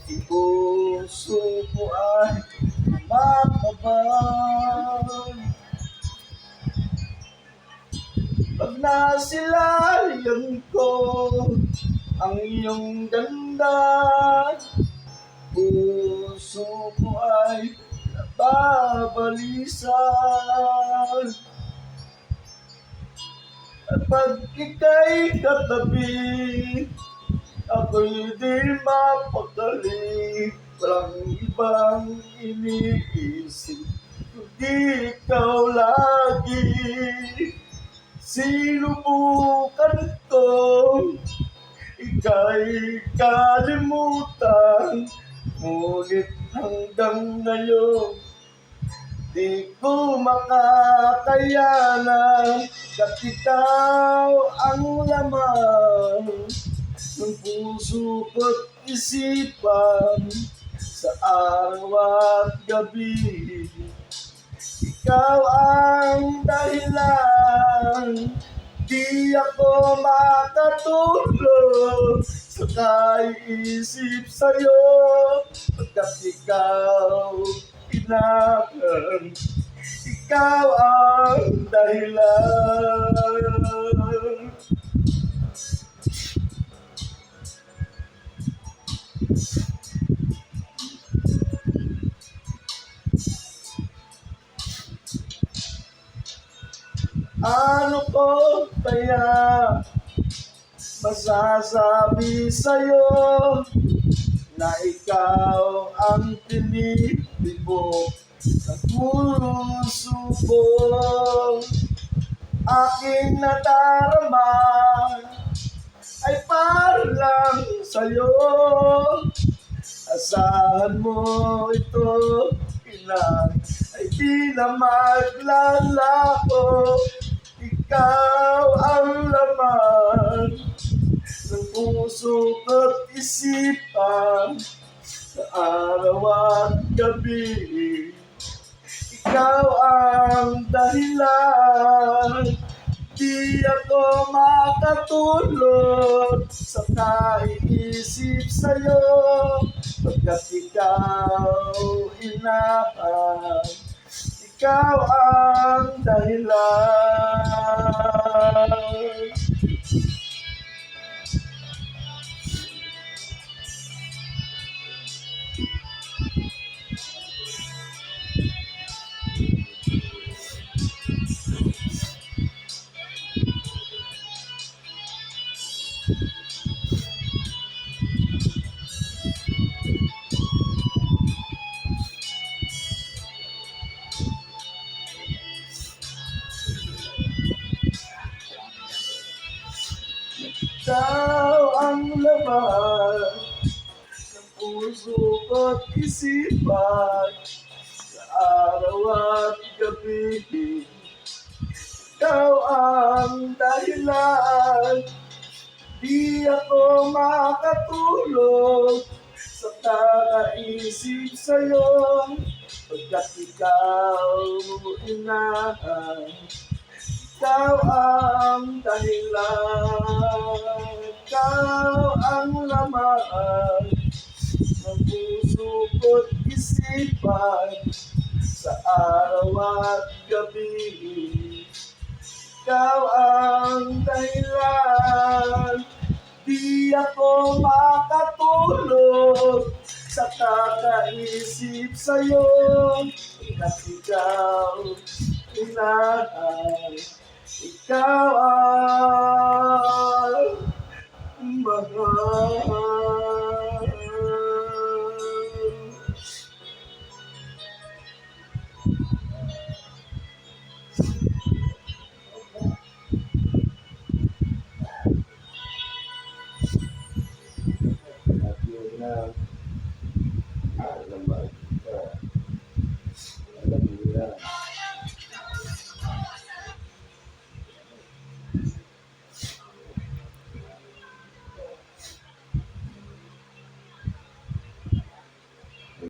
Di puso ko ay kumakabang. Pag nasilayan ko ang iyong ganda, puso ko ay nababalisan. At pag ika'y katabi, ako'y di mapakali. Walang ibang iniisip, kundi ikaw lagi. Sinubukan ko, ika'y kalimutan, ngunit hanggang ngayon di ko makakayanan. At ikaw ang laman ng puso ko't isipan sa araw at gabi. Ikaw ang dahilan, di ako makatulog sa kaiisip sa'yo, pagkat ikaw inahan. Ikaw ang dahilan. Ano ko kaya masasabi sa'yo na ikaw ang tinitibok sa puso ko? Aking nadarama ay para lang sa'yo. Asahan mo ito, ilan ay di na maglalako. Ikaw ang laman ng puso ko't isipan sa araw at gabi. Ikaw ang dahilan, di ako makatulog sa kaiisip sa'yo, pagkat ikaw inahan. Ikaw ang dahilan. Ikaw ang laman ng puso ko't isipan sa araw at gabi. Ikaw ang dahilan, di ako makatulog sa kakaisip sa'yo, pagkat ikaw inahan. Ikaw ang dahilan, ikaw ang laman ng puso ko't isipan sa araw at gabi. Ikaw ang dahilan, di ako makatulog sa kakaisip sa'yo, pagkat ikaw inahan. Ikaw ang mahal. Alam mo